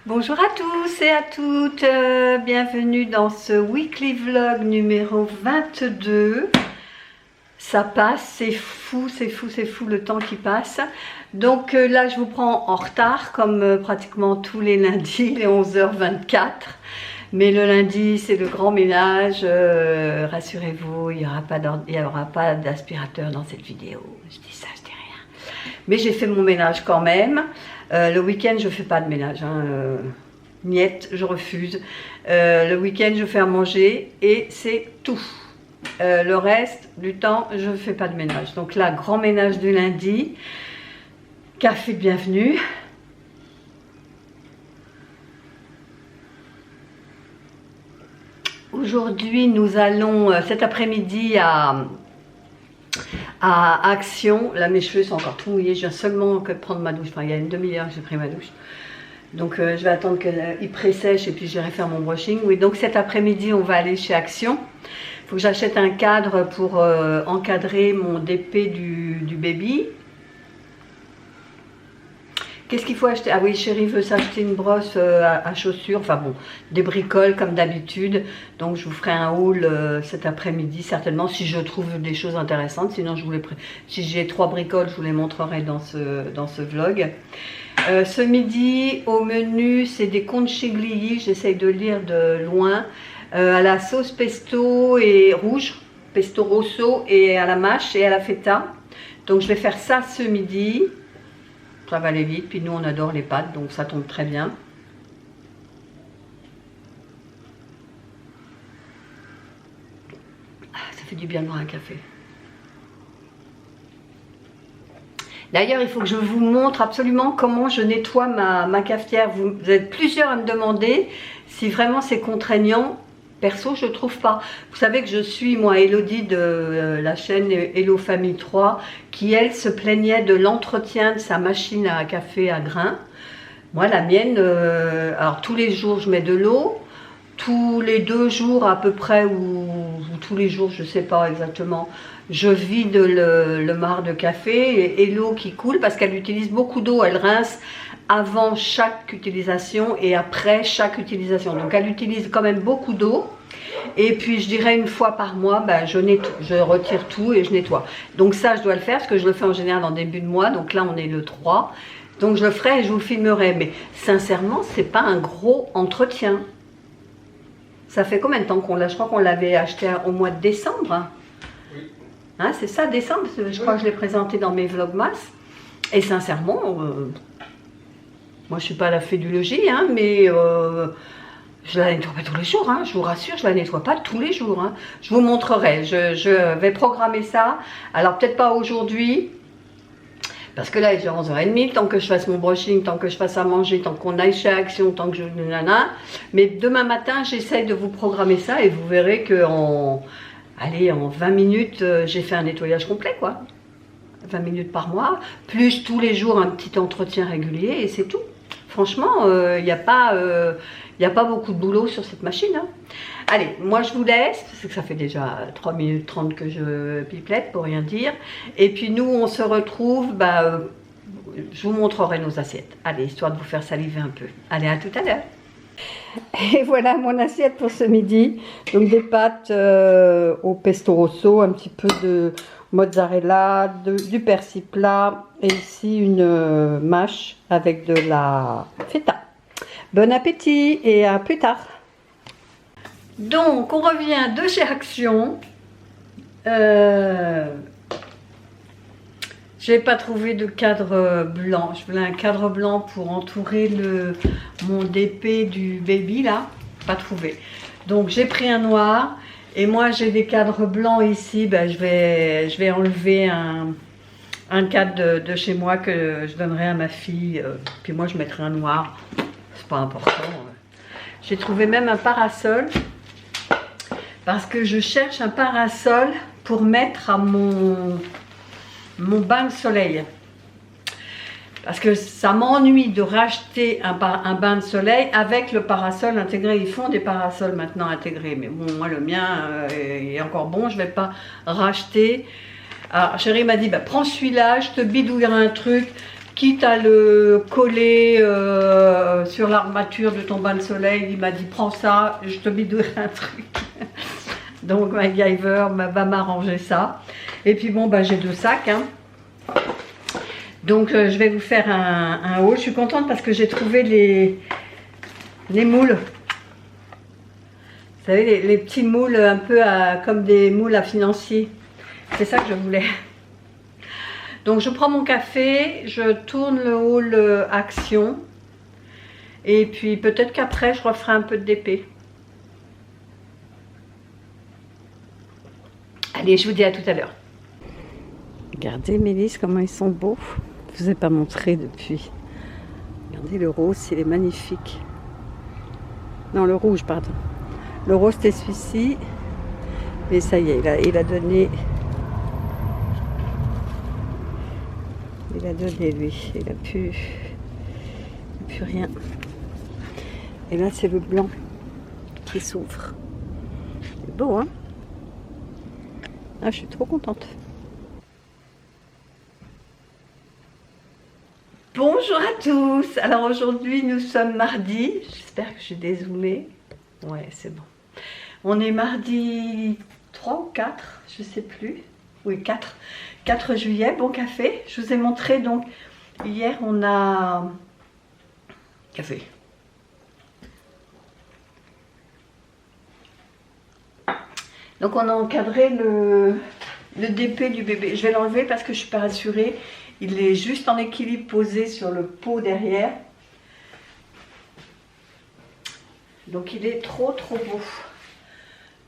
Bonjour à tous et à toutes, bienvenue dans ce weekly vlog numéro 22. Ça passe, c'est fou le temps qui passe. Donc là je vous prends en retard comme pratiquement tous les lundis, les 11h24. Mais le lundi c'est le grand ménage, rassurez-vous, il n'y aura pas d'aspirateur dans cette vidéo. Je dis ça, je dis rien. Mais j'ai fait mon ménage quand même. Le week-end, je ne fais pas de ménage. Miette, je refuse. Le week-end, je fais à manger et c'est tout. Le reste du temps, je ne fais pas de ménage. Donc là, grand ménage du lundi. Café de bienvenue. Aujourd'hui, nous allons cet après-midi à Action. Là mes cheveux sont encore tout mouillés, je viens seulement de prendre ma douche, enfin il y a une demi-heure que j'ai pris ma douche, donc je vais attendre qu'il pré-sèche et puis j'irai faire mon brushing. Oui, donc cet après-midi on va aller chez Action. Il faut que j'achète un cadre pour encadrer mon DP du baby. Qu'est-ce qu'il faut acheter? Ah oui, chérie veut s'acheter une brosse à chaussures, enfin bon, des bricoles comme d'habitude. Donc je vous ferai un haul cet après-midi certainement si je trouve des choses intéressantes. Sinon si j'ai 3 bricoles, je vous les montrerai dans ce vlog. Ce midi au menu c'est des conchiglie, j'essaye de lire de loin, à la sauce pesto et rouge, pesto rosso, et à la mâche et à la feta. Donc je vais faire ça ce midi. Ça va aller vite, puis nous on adore les pâtes, donc ça tombe très bien. Ça fait du bien de boire un café. D'ailleurs, il faut que je vous montre absolument comment je nettoie ma cafetière. Vous êtes plusieurs à me demander si vraiment c'est contraignant. Perso, je ne trouve pas. Vous savez que je suis, moi, Elodie de la chaîne Hello Famille 3, qui, elle, se plaignait de l'entretien de sa machine à café à grains. Moi, la mienne, alors tous les jours, je mets de l'eau. Tous les 2 jours à peu près, ou tous les jours, je ne sais pas exactement, je vide le marc de café et l'eau qui coule, parce qu'elle utilise beaucoup d'eau, elle rince avant chaque utilisation et après chaque utilisation. Donc elle utilise quand même beaucoup d'eau. Et puis je dirais une fois par mois, ben, je retire tout et je nettoie. Donc ça je dois le faire parce que je le fais en général en début de mois. Donc là on est le 3. Donc je le ferai et je vous filmerai. Mais sincèrement c'est pas un gros entretien. Ça fait combien de temps qu'on l'a? Je crois qu'on l'avait acheté au mois de décembre. Oui. Hein, c'est ça, décembre. Je crois que je l'ai présenté dans mes vlogmas. Et sincèrement... moi, je ne suis pas la fée du logis, hein, mais je la nettoie pas tous les jours. Hein, je vous rassure, je la nettoie pas tous les jours. Hein. Je vous montrerai. Je vais programmer ça. Alors, peut-être pas aujourd'hui, parce que là, il est 11h30. Tant que je fasse mon brushing, tant que je fasse à manger, tant qu'on aille chez Action, tant que je... Mais demain matin, j'essaye de vous programmer ça et vous verrez qu'en 20 minutes, j'ai fait un nettoyage complet, quoi. 20 minutes par mois, plus tous les jours un petit entretien régulier et c'est tout. Franchement, il n'y a pas beaucoup de boulot sur cette machine. Hein. Allez, moi je vous laisse, parce que ça fait déjà 3 minutes 30 que je pipelette pour rien dire. Et puis nous, on se retrouve, je vous montrerai nos assiettes. Allez, histoire de vous faire saliver un peu. Allez, à tout à l'heure. Et voilà mon assiette pour ce midi. Donc des pâtes au pesto rosso, un petit peu de mozzarella, du persil plat et ici une mâche avec de la feta. Bon appétit et à plus tard. Donc on revient de chez Action. J'ai pas trouvé de cadre blanc. Je voulais un cadre blanc pour entourer mon DP du baby là. Pas trouvé. Donc j'ai pris un noir. Et moi j'ai des cadres blancs ici. Je vais enlever un cadre de chez moi que je donnerai à ma fille. Puis moi je mettrai un noir. C'est pas important. J'ai trouvé même un parasol. Parce que je cherche un parasol pour mettre à mon bain de soleil. Parce que ça m'ennuie de racheter un bain de soleil avec le parasol intégré. Ils font des parasols maintenant intégrés. Mais bon, moi le mien est encore bon. Je ne vais pas racheter. Alors chérie m'a dit, prends celui-là, je te bidouillerai un truc quitte à le coller sur l'armature de ton bain de soleil, il m'a dit prends ça, je te bidouillerai un truc. Donc MacGyver va m'arranger ça. Et puis bon, bah, j'ai 2 sacs. Hein. Donc je vais vous faire un haul. Je suis contente parce que j'ai trouvé les moules. Vous savez, les petits moules un peu comme des moules à financier. C'est ça que je voulais. Donc je prends mon café, je tourne le haul action. Et puis peut-être qu'après je referai un peu de DP. Allez, je vous dis à tout à l'heure. Regardez Mélisse, comment ils sont beaux. Je ne vous ai pas montré depuis. Regardez le rose, il est magnifique. Non, le rouge, pardon. Le rose, c'était celui-ci. Mais ça y est, il a donné... Il a donné, lui. Il n'a plus rien. Et là, c'est le blanc qui s'ouvre. C'est beau, hein? Ah, je suis trop contente. Bonjour à tous. Alors aujourd'hui, nous sommes mardi. J'espère que je suis dézoomée. Ouais, c'est bon. On est mardi 3 ou 4, je sais plus. Oui, 4 juillet, bon café. Je vous ai montré donc, hier on a... Café. Donc on a encadré le DP du bébé. Je vais l'enlever parce que je ne suis pas rassurée. Il est juste en équilibre posé sur le pot derrière. Donc il est trop beau.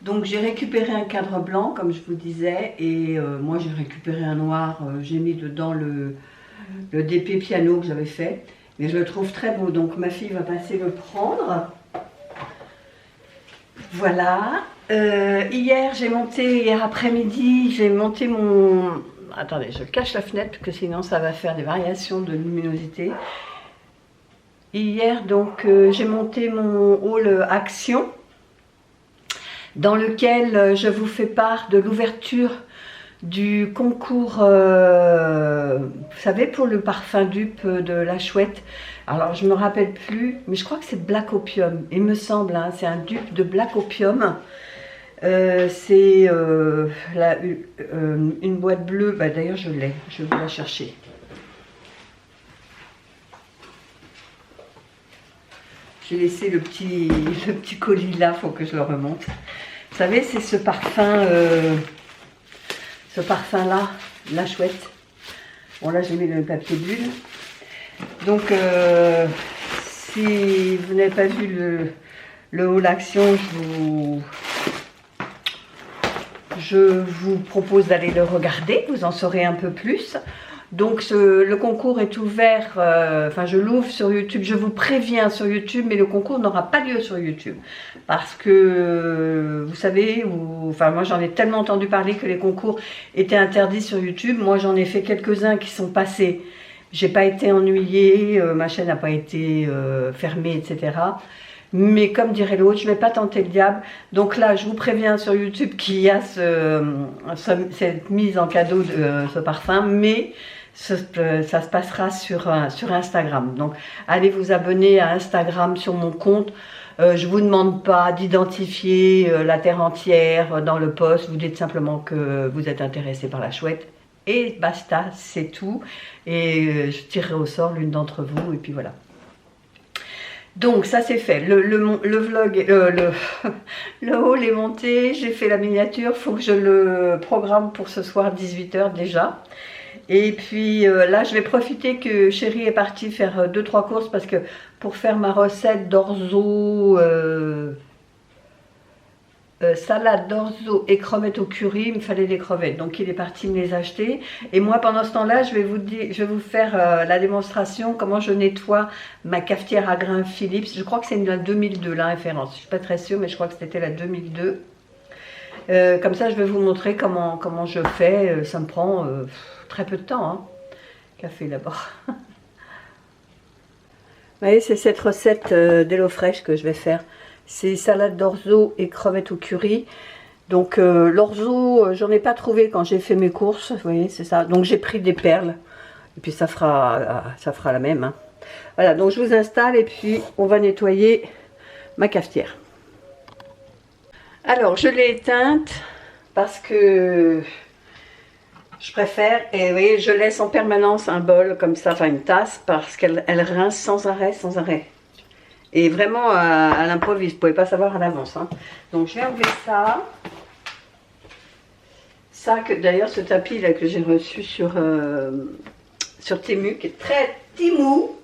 Donc j'ai récupéré un cadre blanc comme je vous disais. Et moi j'ai récupéré un noir. J'ai mis dedans le DP piano que j'avais fait. Mais je le trouve très beau. Donc ma fille va passer le prendre. Voilà. Hier après-midi, j'ai monté mon... Attendez, je cache la fenêtre parce que sinon ça va faire des variations de luminosité. Hier, donc, j'ai monté mon haul action dans lequel je vous fais part de l'ouverture du concours, vous savez, pour le parfum dupe de la chouette. Alors, je ne me rappelle plus, mais je crois que c'est Black Opium, il me semble, hein, c'est un dupe de Black Opium. C'est une boîte bleue, bah, d'ailleurs je l'ai, je vais vous la chercher. J'ai laissé le petit colis là, il faut que je le remonte. Vous savez, c'est ce parfum là, la chouette. Bon là j'ai mis le papier bulle. Donc si vous n'avez pas vu le haul action, je vous propose d'aller le regarder, vous en saurez un peu plus. Donc le concours est ouvert, enfin je l'ouvre sur YouTube, je vous préviens sur YouTube, mais le concours n'aura pas lieu sur YouTube. Parce que, vous savez, enfin moi j'en ai tellement entendu parler que les concours étaient interdits sur YouTube. Moi j'en ai fait quelques-uns qui sont passés, j'ai pas été ennuyée, ma chaîne n'a pas été fermée, etc. Mais comme dirait l'autre, je ne vais pas tenter le diable. Donc là, je vous préviens sur YouTube qu'il y a cette mise en cadeau de ce parfum, mais ça se passera sur Instagram. Donc allez vous abonner à Instagram sur mon compte. Je ne vous demande pas d'identifier la terre entière dans le post. Vous dites simplement que vous êtes intéressé par la chouette. Et basta, c'est tout. Et je tirerai au sort l'une d'entre vous. Et puis voilà. Donc ça c'est fait, le vlog, le haul est monté, j'ai fait la miniature, il faut que je le programme pour ce soir 18 h déjà. Et puis là je vais profiter que chérie est partie faire 2-3 courses parce que pour faire ma recette d'orzo, salade d'orzo et crevettes au curry, il me fallait des crevettes, donc il est parti me les acheter. Et moi pendant ce temps là je vais vous faire la démonstration comment je nettoie ma cafetière à grains Philips. Je crois que c'est la 2002 la référence, je suis pas très sûre mais je crois que c'était la 2002. Comme ça je vais vous montrer comment je fais. Ça me prend très peu de temps, hein. Café d'abord. Vous voyez, c'est cette recette d'HelloFresh que je vais faire. C'est salade d'orzo et crevettes au curry. Donc l'orzo, j'en ai pas trouvé quand j'ai fait mes courses. Vous voyez, c'est ça. Donc j'ai pris des perles. Et puis ça fera la même. Hein. Voilà, donc je vous installe et puis on va nettoyer ma cafetière. Alors, je l'ai éteinte parce que je préfère, et vous voyez, je laisse en permanence un bol comme ça, enfin une tasse, parce qu'elle rince sans arrêt, sans arrêt. Et vraiment à l'improviste, vous ne pouvez pas savoir à l'avance. Hein. Donc je vais enlever ça. Ça, que d'ailleurs, ce tapis là que j'ai reçu sur Temu, qui est très Timou,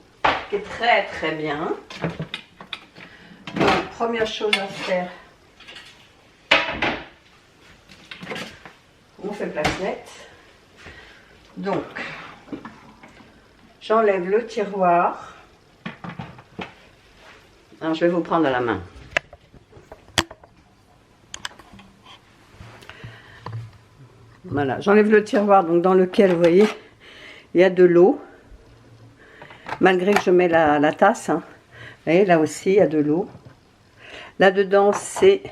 qui est très très bien. Donc, première chose à faire, on fait place nette. Donc, j'enlève le tiroir. Alors, je vais vous prendre à la main. Voilà, j'enlève le tiroir donc dans lequel, vous voyez, il y a de l'eau. Malgré que je mets la tasse, hein. Vous voyez, là aussi, il y a de l'eau. Là-dedans, c'est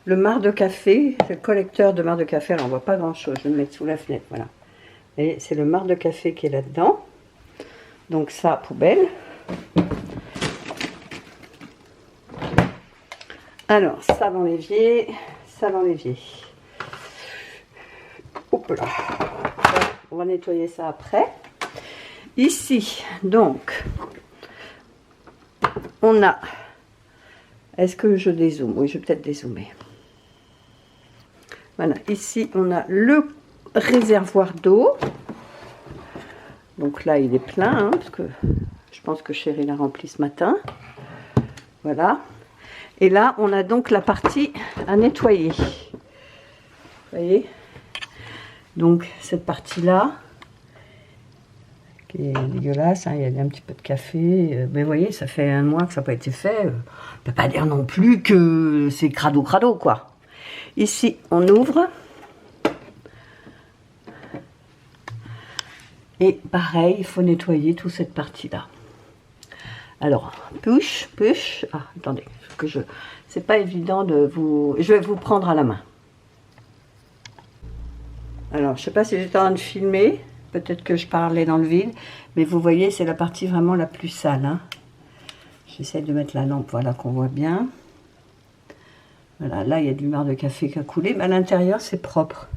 le marc de café, c'est le collecteur de marc de café. Alors, on ne voit pas grand-chose, je vais le mettre sous la fenêtre, voilà. Et c'est le marc de café qui est là-dedans. Donc ça, poubelle. Alors, ça dans l'évier, ça dans l'évier. Hop là. On va nettoyer ça après. Ici, donc, on a... Est-ce que je dézoome? Oui, je vais peut-être dézoomer. Voilà, ici, on a le réservoir d'eau. Donc là, il est plein, hein, parce que je pense que Chérie l'a rempli ce matin. Voilà. Et là, on a donc la partie à nettoyer. Vous voyez? Donc, cette partie-là, qui est dégueulasse, hein, il y a un petit peu de café. Mais vous voyez, ça fait un mois que ça n'a pas été fait. On ne peut pas dire non plus que c'est crado, quoi. Ici, on ouvre. Et pareil, il faut nettoyer toute cette partie-là. Alors, push. Ah, attendez, c'est pas évident de vous... Je vais vous prendre à la main. Alors, je sais pas si j'étais en train de filmer. Peut-être que je parlais dans le vide. Mais vous voyez, c'est la partie vraiment la plus sale. Hein. J'essaie de mettre la lampe, voilà, qu'on voit bien. Voilà, là, il y a du marc de café qui a coulé. Mais à l'intérieur, c'est propre.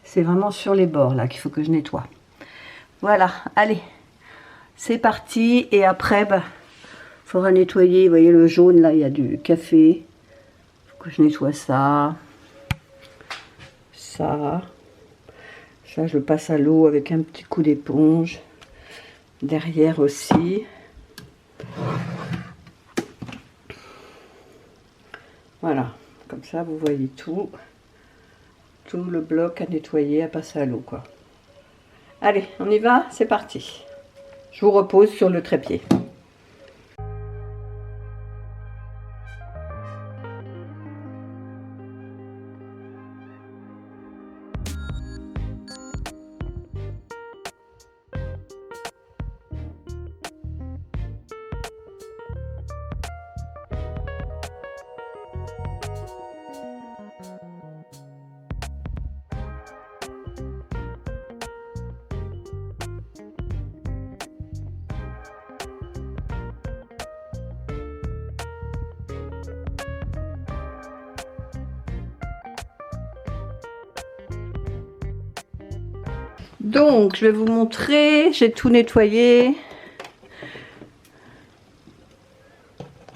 C'est vraiment sur les bords, là, qu'il faut que je nettoie. Voilà, allez. C'est parti. Et après, il faudra nettoyer. Vous voyez, le jaune, là, il y a du café. Il faut que je nettoie ça. Ça, je passe à l'eau avec un petit coup d'éponge. Derrière aussi. Voilà, comme ça vous voyez tout le bloc à nettoyer, à passer à l'eau, quoi. Allez, on y va, c'est parti. Je vous repose sur le trépied. Donc, je vais vous montrer, j'ai tout nettoyé.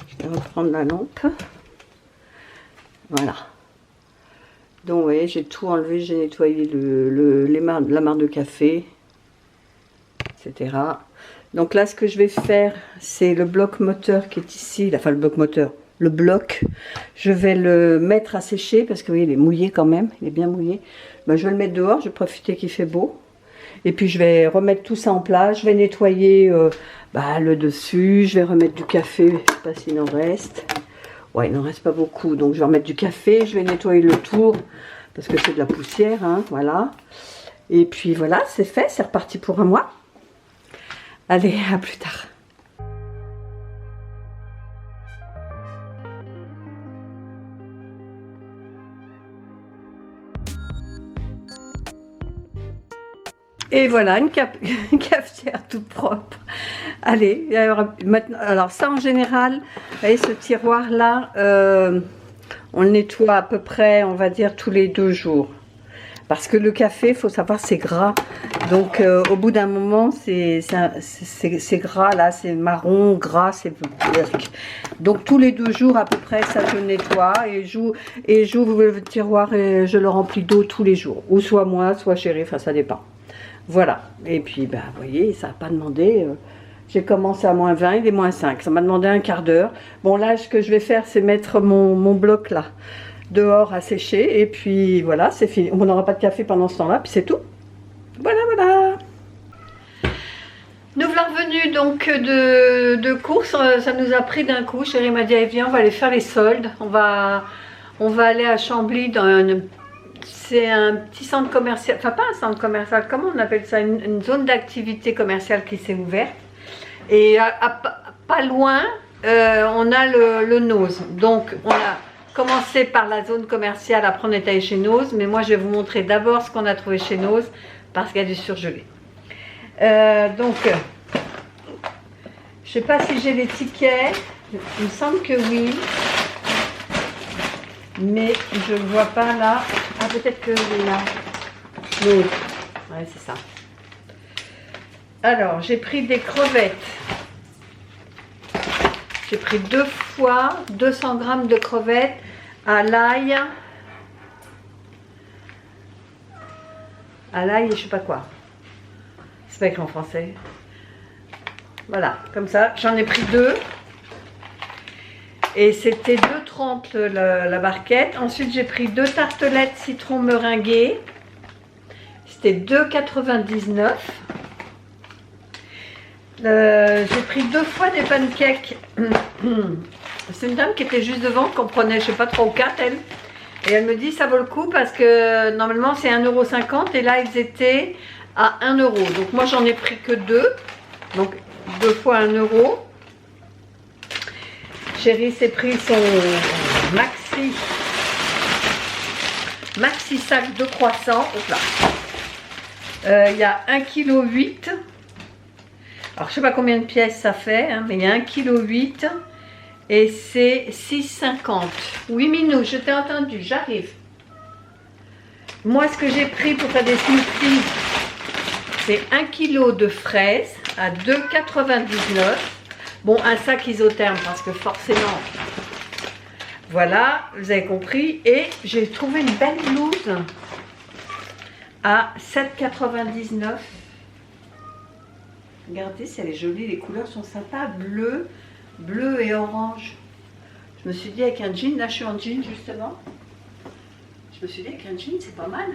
Je vais reprendre la lampe. Voilà. Donc, vous voyez, j'ai tout enlevé, j'ai nettoyé la marc de café, etc. Donc là, ce que je vais faire, c'est le bloc moteur qui est ici, enfin le bloc moteur, le bloc. Je vais le mettre à sécher parce que vous voyez, il est mouillé quand même, il est bien mouillé. Ben, je vais le mettre dehors, je vais profiter qu'il fait beau. Et puis je vais remettre tout ça en place, je vais nettoyer le dessus, je vais remettre du café, je ne sais pas s'il en reste. Ouais, il n'en reste pas beaucoup, donc je vais remettre du café, je vais nettoyer le tour, parce que c'est de la poussière, hein, voilà. Et puis voilà, c'est fait, c'est reparti pour un mois. Allez, à plus tard. Et voilà, une cafetière toute propre. Allez, alors, maintenant, alors ça en général, vous voyez ce tiroir là, on le nettoie à peu près, on va dire, tous les 2 jours. Parce que le café, il faut savoir, c'est gras. Donc au bout d'un moment, c'est gras là, c'est marron, gras, c'est... Donc tous les 2 jours à peu près, ça je nettoie et j'ouvre le tiroir et je le remplis d'eau tous les jours. Ou soit moi, soit chérie, enfin ça dépend. Voilà. Et puis, ben, vous voyez, ça n'a pas demandé... j'ai commencé à -20, il est -5. Ça m'a demandé un quart d'heure. Bon là, ce que je vais faire, c'est mettre mon bloc là dehors à sécher. Et puis voilà, c'est fini. On n'aura pas de café pendant ce temps-là, puis c'est tout. Voilà, voilà. Nous voilà revenus donc de course. Ça nous a pris d'un coup. Chérie m'a dit, allez, viens, on va aller faire les soldes. On va aller à Chambly dans c'est un petit centre commercial, enfin pas un centre commercial, comment on appelle ça, une zone d'activité commerciale qui s'est ouverte. Et pas loin, on a le Nose. Donc on a commencé par la zone commerciale, après on est allé chez Nose. Mais moi je vais vous montrer d'abord ce qu'on a trouvé chez Nose, parce qu'il y a du surgelé. Donc, je sais pas si j'ai les tickets, il me semble que oui. Mais je ne le vois pas là. Ah, peut-être que est là. Oui, ouais, c'est ça. Alors, j'ai pris des crevettes. J'ai pris 2 fois 200 g de crevettes à l'ail. À l'ail et je sais pas quoi. C'est pas écrit en français. Voilà, comme ça. J'en ai pris 2. Et c'était 2,30 la barquette. Ensuite, j'ai pris 2 tartelettes citron meringuées. C'était 2,99. J'ai pris 2 fois des pancakes. C'est une dame qui était juste devant, qu'on prenait, je sais pas, 3 ou 4, elle. Et elle me dit, ça vaut le coup parce que normalement, c'est 1,50 € et là, ils étaient à 1 €. Donc, moi, j'en ai pris que 2. Donc, 2 fois 1 €. Chérie s'est pris son maxi sac de croissants. Il y a 1,8 kg. Alors je sais pas combien de pièces ça fait, hein, mais il y a 1,8 kg. Et c'est 6,50 €. Oui Minou, je t'ai entendu, j'arrive. Moi ce que j'ai pris pour faire des smoothies, c'est 1 kg de fraises à 2,99 €. Bon, un sac isotherme parce que forcément, voilà, vous avez compris. Et j'ai trouvé une belle blouse à 7,99 €. Regardez si elle est jolie, les couleurs sont sympas, bleu et orange. Je me suis dit avec un jean, là je suis en jean justement. Je me suis dit avec un jean c'est pas mal.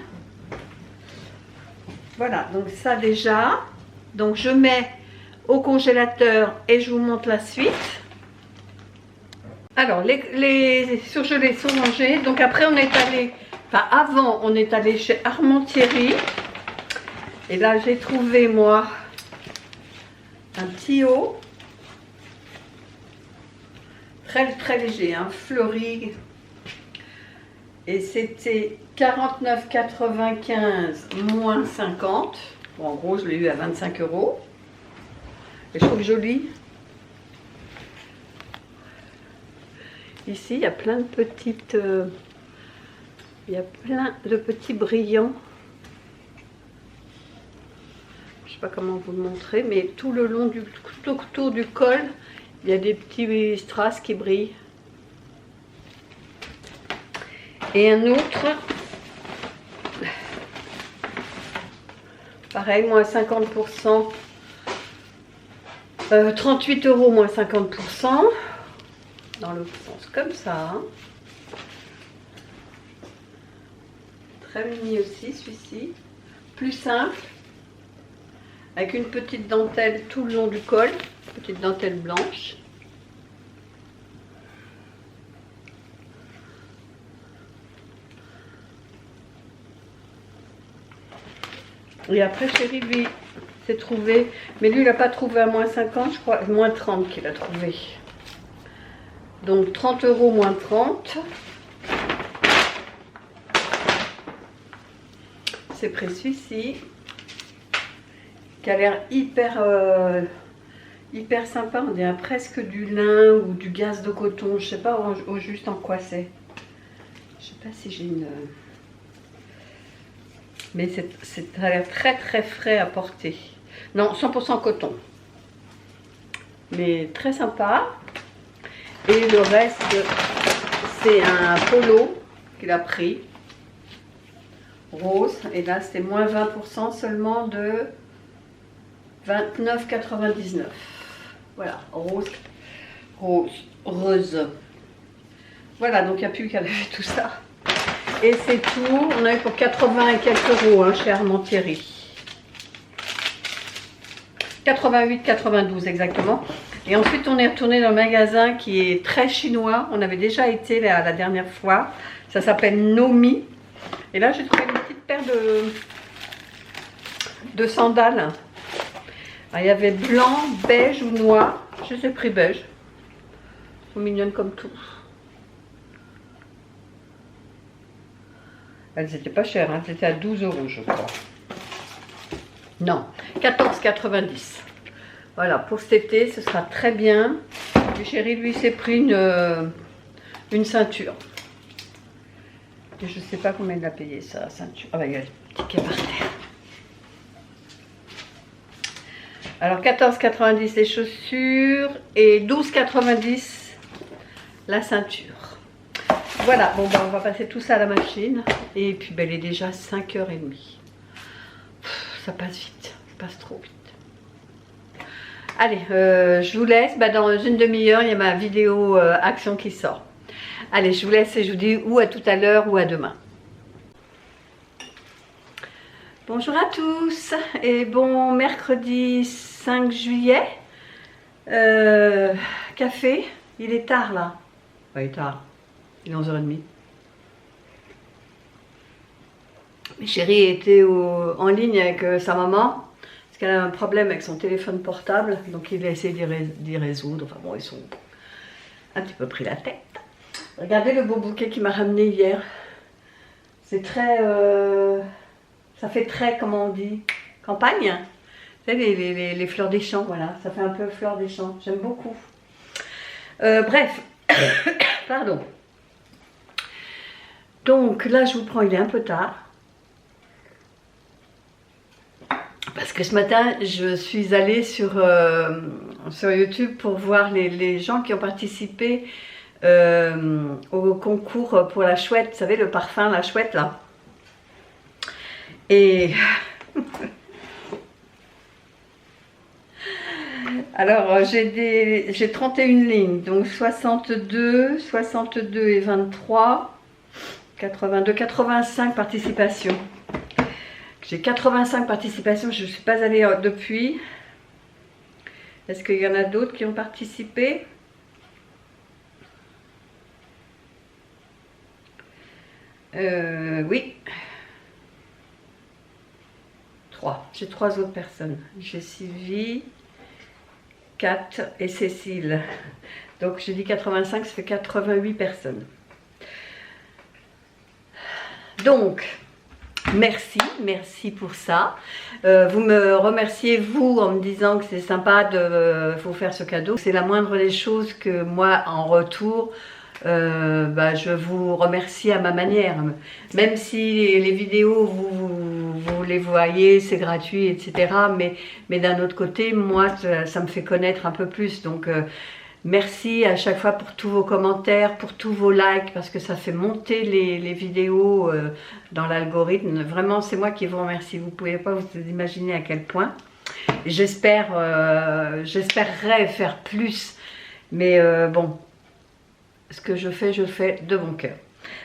Voilà, donc ça déjà. Donc je mets au congélateur et je vous montre la suite. Alors les surgelés sont mangés. Donc après on est allé, enfin avant on est allé chez Armand Thierry. Et là j'ai trouvé moi un petit haut. Très léger, hein, fleuri. Et c'était 49,95 moins 50. Bon, en gros je l'ai eu à 25 €. Et je trouve joli. Ici, il y a plein de petites... il y a plein de petits brillants. Je ne sais pas comment vous le montrer, mais tout le long tout autour du col, il y a des petits strass qui brillent. Et un autre... Pareil, moins 50%. 38 € moins 50%. Dans l'autre sens, comme ça. Hein. Très mini aussi, celui-ci. Plus simple. Avec une petite dentelle tout le long du col. Petite dentelle blanche. Et après, chérie, lui, s'est trouvé. Mais lui, il n'a pas trouvé à moins 50, je crois. Moins 30 qu'il a trouvé. Donc 30 € moins 30. C'est pris celui-ci. qui a l'air hyper sympa. On dirait presque du lin ou du gaze de coton. Je sais pas au juste en quoi c'est. Je sais pas si j'ai une... Mais ça a l'air très frais à porter. Non, 100% coton. Mais très sympa. Et le reste, c'est un polo qu'il a pris. Rose. Et là, c'était moins 20% seulement de 29,99. Voilà, rose. Voilà, donc il n'y a plus qu'à laver tout ça. Et c'est tout. On a eu pour 80 et quelques euros, hein, chez Armand Thierry. 88,92 exactement. Et ensuite, on est retourné dans le magasin qui est très chinois. On avait déjà été là, la dernière fois. Ça s'appelle Nomi. Et là, j'ai trouvé une petite paire de sandales. Alors, il y avait blanc, beige ou noir. Je les ai pris beige. Elles sont mignonnes comme tout. Elles n'étaient pas chères, hein. Elles étaient à 12 euros, je crois. Non, 14,90. Voilà, pour cet été, ce sera très bien. Le chéri, lui, s'est pris une ceinture. Et je ne sais pas combien il a payé, ça, la ceinture. Ah, bah, il y a le ticket par terre. Alors, 14,90 les chaussures et 12,90 la ceinture. Voilà, bon, bah, on va passer tout ça à la machine. Et puis, bah, il est déjà 5h30. Ça passe vite, ça passe trop vite. Allez, je vous laisse. Bah, dans une demi-heure, il y a ma vidéo action qui sort. Allez, je vous laisse et je vous dis ou à tout à l'heure ou à demain. Bonjour à tous et bon mercredi 5 juillet. Café, il est tard là. Ouais, il est tard. Il est 11h30. Mes chéris étaient en ligne avec sa maman. Parce qu'elle a un problème avec son téléphone portable. Donc il a essayé d'y résoudre. Enfin bon, ils sont un petit peu pris la tête. Regardez le beau bouquet qu'il m'a ramené hier. C'est très... ça fait très, comment on dit, campagne. Vous savez, les fleurs des champs, voilà. Ça fait un peu fleurs des champs. J'aime beaucoup. Bref. Pardon. Donc là, je vous prends, il est un peu tard. Parce que ce matin, je suis allée sur YouTube pour voir les gens qui ont participé au concours pour la chouette. Vous savez, le parfum, la chouette, là. Et... Alors, j'ai 31 lignes, donc 62 et 23, 82, 85 participations. J'ai 85 participations, je ne suis pas allée depuis. Est-ce qu'il y en a d'autres qui ont participé? Oui. 3. J'ai 3 autres personnes. J'ai Sylvie, Kat et Cécile. Donc j'ai dit 85, ça fait 88 personnes. Donc, merci pour ça. Vous me remerciez, vous, en me disant que c'est sympa de vous faire ce cadeau. C'est la moindre des choses que moi, en retour, je vous remercie à ma manière. Même si les vidéos, vous les voyez, c'est gratuit, etc. Mais d'un autre côté, moi, ça me fait connaître un peu plus. Donc, merci à chaque fois pour tous vos commentaires, pour tous vos likes, parce que ça fait monter les vidéos dans l'algorithme. Vraiment, c'est moi qui vous remercie. Vous ne pouvez pas vous imaginer à quel point. J'espérerais faire plus. Mais bon, ce que je fais de bon cœur.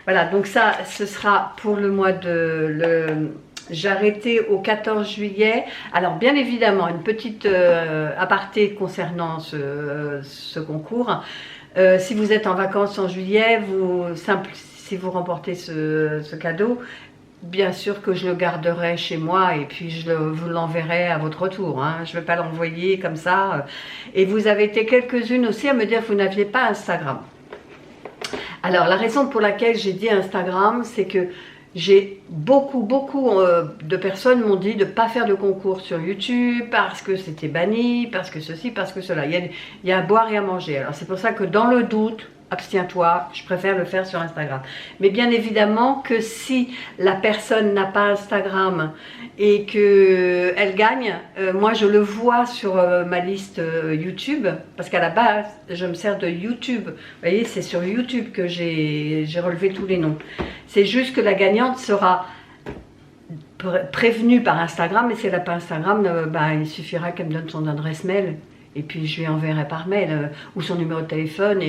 Voilà, donc ça, ce sera pour le mois de... J'ai arrêté au 14 juillet. Alors, bien évidemment, une petite aparté concernant ce concours. Si vous êtes en vacances en juillet, si vous remportez ce cadeau, bien sûr que je le garderai chez moi et puis vous l'enverrai à votre retour. Hein. Je ne vais pas l'envoyer comme ça. Et vous avez été quelques-unes aussi à me dire que vous n'aviez pas Instagram. Alors, la raison pour laquelle j'ai dit Instagram, c'est que J'ai beaucoup de personnes m'ont dit de ne pas faire de concours sur YouTube parce que c'était banni, parce que ceci, parce que cela. Il y a à boire et à manger. Alors c'est pour ça que dans le doute, abstiens-toi, je préfère le faire sur Instagram. Mais bien évidemment que si la personne n'a pas Instagram et qu'elle gagne, moi je le vois sur ma liste YouTube, parce qu'à la base, je me sers de YouTube. Vous voyez, c'est sur YouTube que j'ai relevé tous les noms. C'est juste que la gagnante sera prévenue par Instagram, et si elle n'a pas Instagram, il suffira qu'elle me donne son adresse mail, et puis je lui enverrai par mail, ou son numéro de téléphone,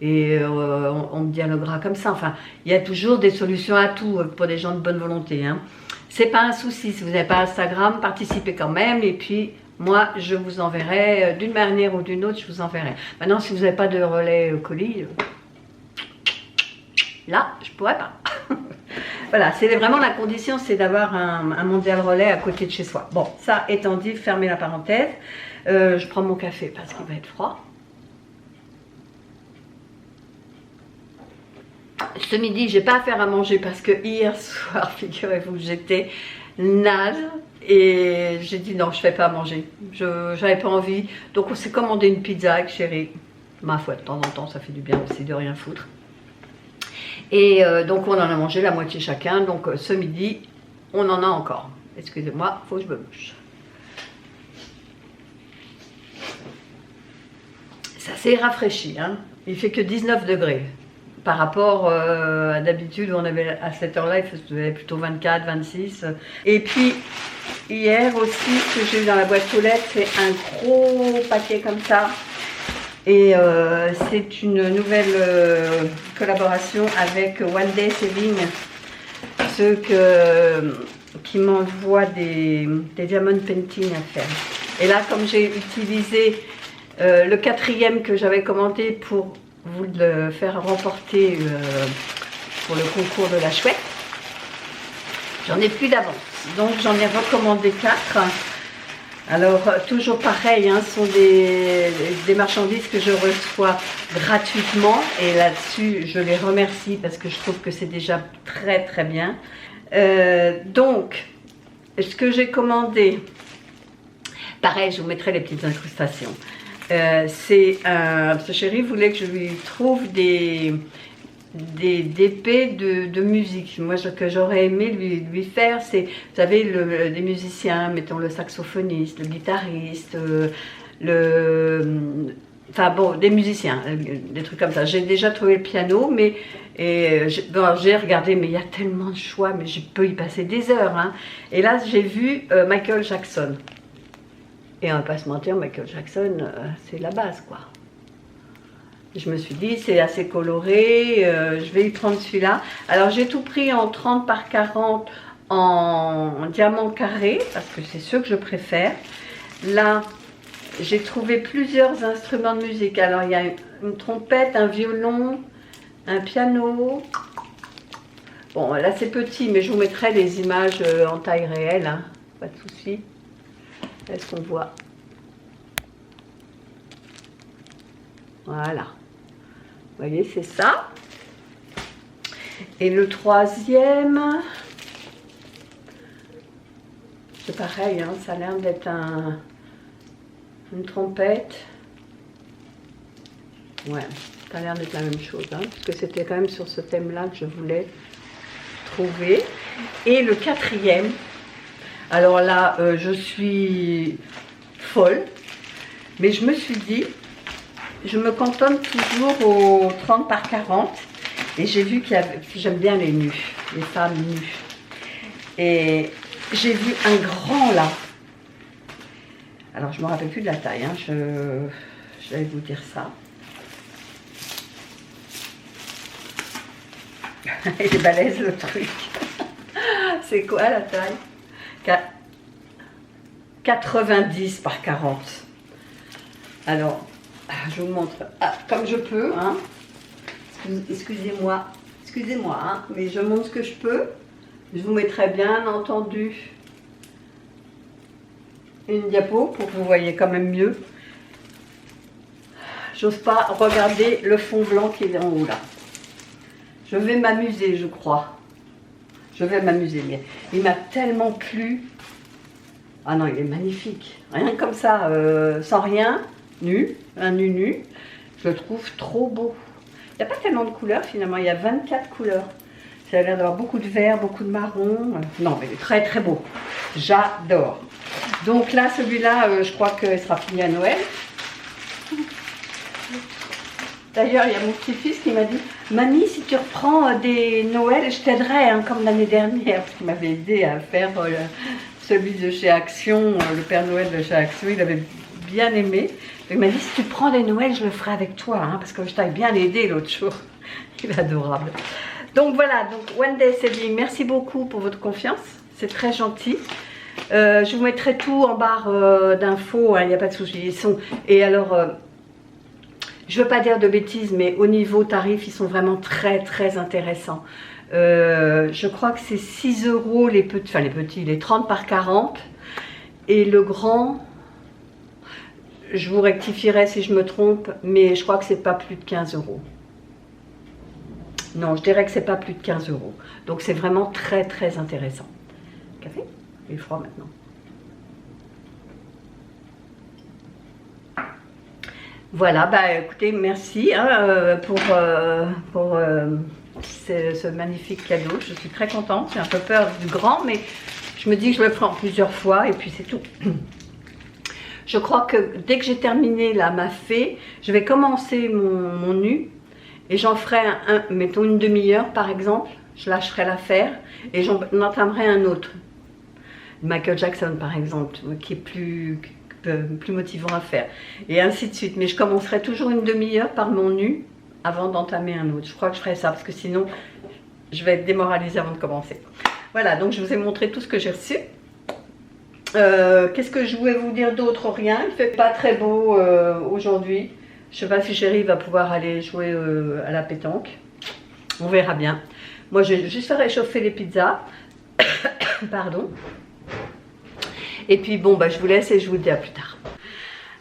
on dialoguera comme ça. Enfin, il y a toujours des solutions à tout pour des gens de bonne volonté. Hein. C'est pas un souci, si vous n'avez pas Instagram, participez quand même, et puis moi je vous enverrai, d'une manière ou d'une autre, je vous enverrai. Maintenant, si vous n'avez pas de relais colis, là, je pourrais pas. Voilà, c'est vraiment la condition, c'est d'avoir un mondial relais à côté de chez soi. Bon, ça étant dit, fermez la parenthèse. Je prends mon café parce qu'il va être froid. Ce midi, j'ai pas à faire à manger parce que hier soir, figurez-vous, j'étais naze et j'ai dit non, je fais pas à manger. J'avais pas envie, donc on s'est commandé une pizza avec chérie. Ma foi, de temps en temps, ça fait du bien aussi de rien foutre. Et donc on en a mangé la moitié chacun, donc ce midi on en a encore. Excusez-moi, faut que je me bouge. Ça s'est rafraîchi, hein. Il fait que 19 degrés. Par rapport à d'habitude, on avait à cette heure-là, il faisait plutôt 24, 26. Et puis hier aussi, ce que j'ai eu dans la boîte aux lettres, c'est un gros paquet comme ça. Et c'est une nouvelle collaboration avec One Day Saving, ceux qui m'envoient des diamond painting à faire. Et là, comme j'ai utilisé le 4e que j'avais commandé pour vous le faire remporter pour le concours de la chouette, j'en ai plus d'avance. Donc j'en ai recommandé 4. Alors, toujours pareil, hein, ce sont des marchandises que je reçois gratuitement. Et là-dessus, je les remercie parce que je trouve que c'est déjà très bien. Donc, ce que j'ai commandé, pareil, je vous mettrai les petites incrustations. Ce chéri voulait que je lui trouve des d'épées de musique. Moi, ce que j'aurais aimé lui faire, c'est, vous savez, des musiciens, mettons le saxophoniste, le guitariste, enfin bon, des musiciens, des trucs comme ça. J'ai déjà trouvé le piano, mais j'ai regardé, mais il y a tellement de choix, mais je peux y passer des heures. Hein. Et là, j'ai vu Michael Jackson. Et on va pas se mentir, Michael Jackson, c'est la base, quoi. Je me suis dit, c'est assez coloré, je vais y prendre celui-là. Alors, j'ai tout pris en 30 par 40 en diamant carré, parce que c'est ceux que je préfère. Là, j'ai trouvé plusieurs instruments de musique. Alors, il y a une trompette, un violon, un piano. Bon, là, c'est petit, mais je vous mettrai les images en taille réelle, hein, pas de souci. Est-ce qu'on voit? Voilà. Vous voyez, c'est ça. Et le 3e, c'est pareil, hein, ça a l'air d'être une trompette. Ouais, ça a l'air d'être la même chose, hein, parce que c'était quand même sur ce thème-là que je voulais trouver. Et le 4e, alors là, je suis folle, mais je me suis dit, je me cantonne toujours aux 30 par 40 et j'ai vu qu'il y avait, j'aime bien les nus, les femmes nues. Et j'ai vu un grand là. Alors je ne me rappelle plus de la taille, hein, je vais vous dire ça. Il est balèze le truc. C'est quoi la taille? 90 par 40. Alors, je vous montre comme je peux, hein. Excusez-moi, hein, mais je montre ce que je peux. Je vous mettrai bien entendu une diapo pour que vous voyez quand même mieux. J'ose pas regarder le fond blanc qui est en haut là. Je vais m'amuser, je crois. je vais m'amuser. Mais il m'a tellement plu. Ah non, il est magnifique. Rien comme ça, sans rien, nu, un nu, je le trouve trop beau. Il n'y a pas tellement de couleurs finalement, il y a 24 couleurs. Ça a l'air d'avoir beaucoup de vert, beaucoup de marron. Non, mais il est très très beau. J'adore. Donc là, celui-là, je crois qu'il sera fini à Noël. D'ailleurs, il y a mon petit-fils qui m'a dit « Mamie, si tu reprends des Noëls, je t'aiderai, hein, comme l'année dernière. » Parce qu'il m'avait aidé à faire celui de chez Action, le Père Noël de chez Action. Il avait bien aimé. Il m'a dit « Si tu prends des Noëls, je le ferai avec toi. Hein, parce que je t'avais bien aidé l'autre jour. » Il est adorable. Donc voilà, donc One Day Selling, merci beaucoup pour votre confiance. C'est très gentil. Je vous mettrai tout en barre d'infos, il n'y a pas de souci. Et alors, je ne veux pas dire de bêtises, mais au niveau tarif, ils sont vraiment très très intéressants. Je crois que c'est 6 € les petits, enfin les petits, les 30 par 40. Et le grand, je vous rectifierai si je me trompe, mais je crois que c'est pas plus de 15 €. Non, je dirais que c'est pas plus de 15 €. Donc c'est vraiment très très intéressant. Café? Il est froid maintenant. Voilà, bah écoutez, merci hein, pour ce magnifique cadeau. Je suis très contente. J'ai un peu peur du grand, mais je me dis que je le ferai en plusieurs fois et puis c'est tout. Je crois que dès que j'ai terminé là ma fée, je vais commencer mon nu et j'en ferai mettons une demi-heure par exemple. Je lâcherai l'affaire et j'en entamerai un autre. Michael Jackson par exemple, qui est plus motivant à faire. Et ainsi de suite. Mais je commencerai toujours une demi-heure par mon nu avant d'entamer un autre. Je crois que je ferai ça parce que sinon je vais être démoralisée avant de commencer. Voilà, donc je vous ai montré tout ce que j'ai reçu. Qu'est-ce que je voulais vous dire d'autre? Rien. Il fait pas très beau aujourd'hui. Je sais pas si Chérie va pouvoir aller jouer à la pétanque. On verra bien. Moi, je vais juste faire réchauffer les pizzas. Pardon. Et puis bon, bah, je vous laisse et je vous dis à plus tard.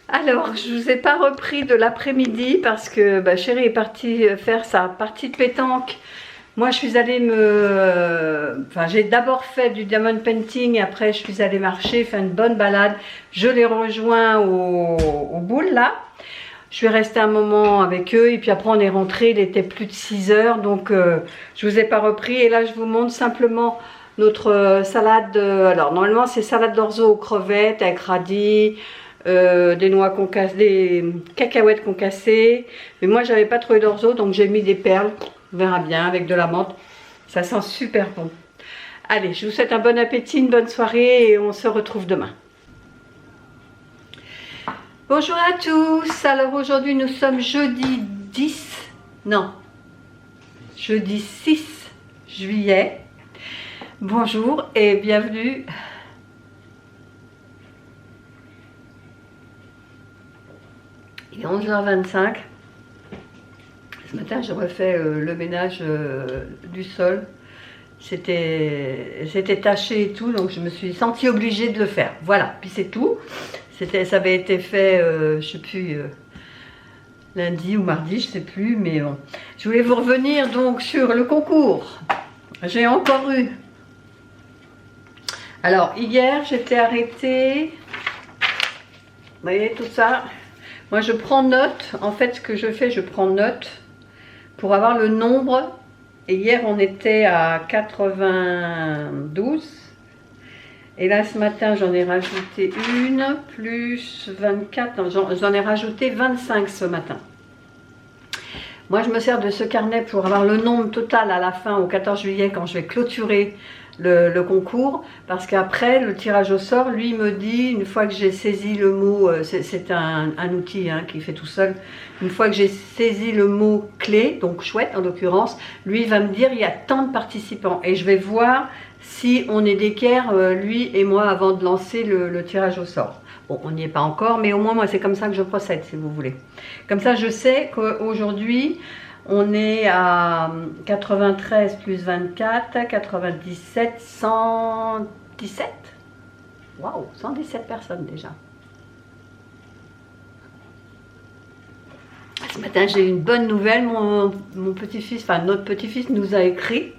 Alors, je ne vous ai pas repris de l'après-midi parce que bah, Chérie est partie faire sa partie de pétanque. Moi, je suis allée Enfin, j'ai d'abord fait du diamond painting et après, je suis allée marcher, faire une bonne balade. Je les rejoins au boule, là. Je suis restée un moment avec eux et puis après, on est rentré. Il était plus de 6 h, donc je ne vous ai pas repris. Et là, je vous montre simplement notre salade. Alors, normalement, c'est salade d'orzo aux crevettes avec radis, des noix concassées, des cacahuètes concassées. Mais moi, j'avais pas trouvé d'orzo, donc j'ai mis des perles. On verra bien avec de la menthe. Ça sent super bon. Allez, je vous souhaite un bon appétit, une bonne soirée et on se retrouve demain. Bonjour à tous. Alors aujourd'hui, nous sommes jeudi 6 juillet. Bonjour et bienvenue. Il est 11h25. Ce matin, j'ai refait le ménage du sol. C'était taché et tout, donc je me suis sentie obligée de le faire. Voilà, puis c'est tout. Ça avait été fait, je sais plus, lundi ou mardi, je sais plus, mais bon. Je voulais vous revenir donc sur le concours. J'ai encore eu. Alors, hier, j'étais arrêtée. Vous voyez tout ça? Moi, je prends note. En fait, ce que je fais, je prends note pour avoir le nombre. Et hier, on était à 92. Et là, ce matin, j'en ai rajouté une, plus 24. J'en ai rajouté 25 ce matin. Moi, je me sers de ce carnet pour avoir le nombre total à la fin, au 14 juillet, quand je vais clôturer le concours. Parce qu'après, le tirage au sort, lui, me dit, une fois que j'ai saisi le mot, c'est un outil hein, qui fait tout seul. Une fois que j'ai saisi le mot clé, donc chouette en l'occurrence, lui va me dire, il y a tant de participants. Et je vais voir si on est d'équerre, lui et moi, avant de lancer le tirage au sort. Bon, on n'y est pas encore, mais au moins, moi, c'est comme ça que je procède, si vous voulez. Comme ça, je sais qu'aujourd'hui, on est à 93 plus 24, 97, 117. Waouh, 117 personnes déjà. Ce matin, j'ai eu une bonne nouvelle. Mon petit-fils, enfin notre petit-fils nous a écrit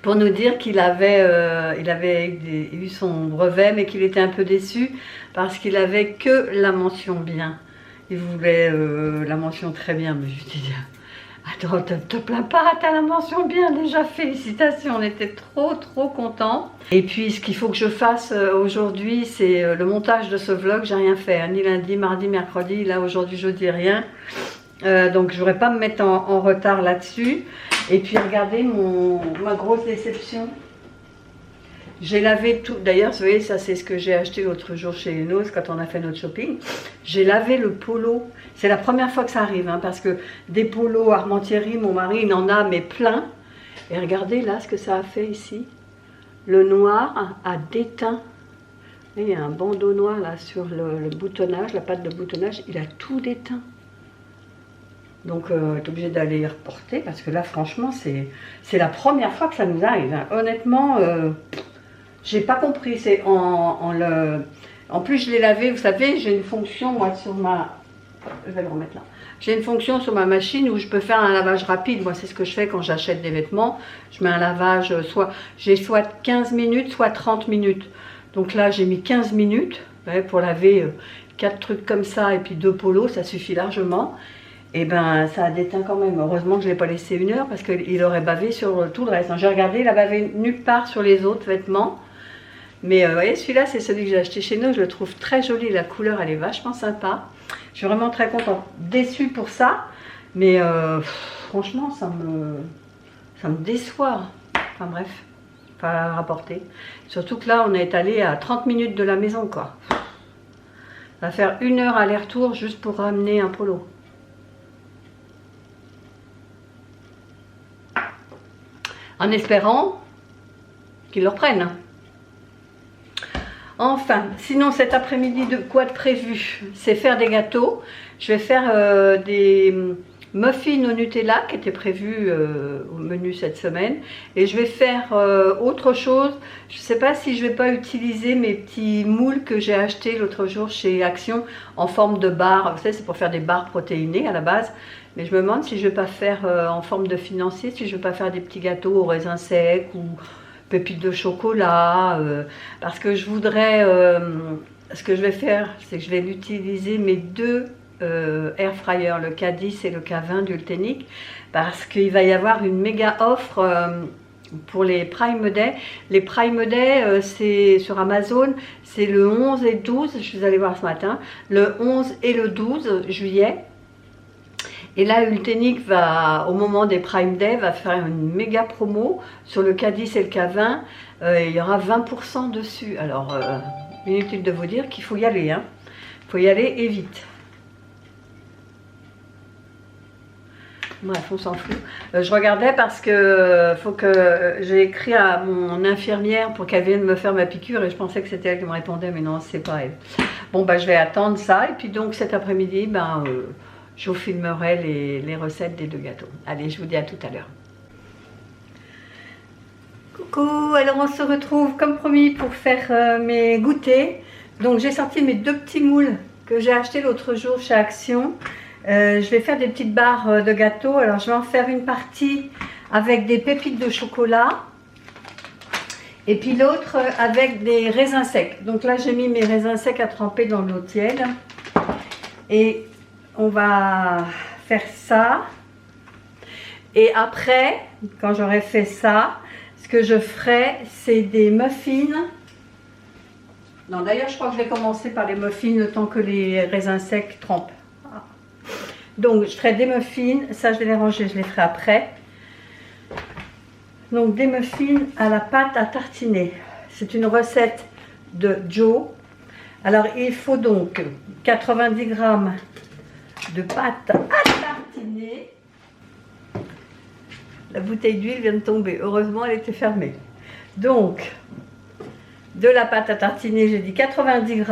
pour nous dire il avait eu son brevet, mais qu'il était un peu déçu parce qu'il avait que la mention bien. Il voulait la mention très bien, mais je lui dis, attends, te plains pas, t'as la mention bien déjà, félicitations, on était trop contents. Et puis ce qu'il faut que je fasse aujourd'hui, c'est le montage de ce vlog. J'ai rien fait, hein, ni lundi, mardi, mercredi, là aujourd'hui jeudi, rien. Donc je ne voudrais pas me mettre en retard là-dessus. Et puis regardez ma grosse déception. J'ai lavé tout, d'ailleurs vous voyez ça c'est ce que j'ai acheté l'autre jour chez Enos quand on a fait notre shopping. J'ai lavé le polo, c'est la première fois que ça arrive hein, parce que des polos Armentieri, mon mari il en a mais plein. Et regardez là ce que ça a fait ici. Le noir a déteint. Il y a un bandeau noir là sur le boutonnage, la patte de boutonnage, il a tout déteint. Donc, on est obligé d'aller y reporter parce que là, franchement, c'est la première fois que ça nous arrive. Hein. Honnêtement, j'ai pas compris. C'est en plus, je l'ai lavé. Vous savez, j'ai une fonction, moi, sur ma... Je vais le remettre là. J'ai une fonction sur ma machine où je peux faire un lavage rapide. Moi, c'est ce que je fais quand j'achète des vêtements. Je mets un lavage, j'ai soit 15 minutes, soit 30 minutes. Donc là, j'ai mis 15 minutes pour laver 4 trucs comme ça et puis 2 polos. Ça suffit largement. Et ben ça a déteint quand même. Heureusement que je ne l'ai pas laissé 1 heure parce qu'il aurait bavé sur tout le reste. J'ai regardé, il a bavé nulle part sur les autres vêtements. Mais vous voyez, celui-là, c'est celui que j'ai acheté chez nous. Je le trouve très joli. La couleur, elle est vachement sympa. Je suis vraiment très contente. Déçue pour ça. Mais franchement, ça me déçoit. Enfin bref, pas rapporter. Surtout que là, on est allé à 30 minutes de la maison, quoi. Ça va faire 1 heure aller-retour juste pour ramener un polo. En espérant qu'ils le reprennent. Enfin, sinon cet après-midi, quoi de prévu? C'est faire des gâteaux. Je vais faire des muffins au Nutella qui étaient prévus au menu cette semaine. Et je vais faire autre chose. Je ne sais pas si je ne vais pas utiliser mes petits moules que j'ai achetés l'autre jour chez Action en forme de barres. Vous savez, c'est pour faire des barres protéinées à la base. Mais je me demande si je ne vais pas faire en forme de financier, si je ne vais pas faire des petits gâteaux au raisin sec ou pépites de chocolat. Parce que je voudrais, ce que je vais faire, c'est que je vais utiliser mes 2 air fryers, le K10 et le K20 d'Ultenic. Parce qu'il va y avoir une méga offre pour les Prime Day. Les Prime Day, c'est sur Amazon, c'est le 11 et 12, je suis allée voir ce matin, le 11 et le 12 juillet. Et là, Ultenic va, au moment des Prime Day, va faire une méga promo sur le K10 et le K20. Il y aura 20% dessus. Alors, inutile de vous dire qu'il faut y aller. Hein. Il faut y aller et vite. Bref, on s'en fout. Je regardais parce que faut que j'ai écrit à mon infirmière pour qu'elle vienne me faire ma piqûre et je pensais que c'était elle qui me répondait, mais non, c'est pas elle. Bon, bah, je vais attendre ça. Et puis donc, cet après-midi, ben... je vous filmerai les recettes des 2 gâteaux. Allez, je vous dis à tout à l'heure. Coucou, alors on se retrouve comme promis pour faire mes goûters. Donc j'ai sorti mes 2 petits moules que j'ai achetés l'autre jour chez Action. Je vais faire des petites barres de gâteaux. Alors je vais en faire une partie avec des pépites de chocolat. Et puis l'autre avec des raisins secs. Donc là j'ai mis mes raisins secs à tremper dans l'eau tiède. Et on va faire ça. Et après, quand j'aurai fait ça, ce que je ferai, c'est des muffins. Non, d'ailleurs, je crois que je vais commencer par les muffins le temps que les raisins secs trempent. Donc, je ferai des muffins. Ça, je vais les ranger, je les ferai après. Donc, des muffins à la pâte à tartiner. C'est une recette de Joe. Alors, il faut donc 90 g de pâte à tartiner. La bouteille d'huile vient de tomber. Heureusement, elle était fermée. Donc, de la pâte à tartiner, j'ai dit 90 g.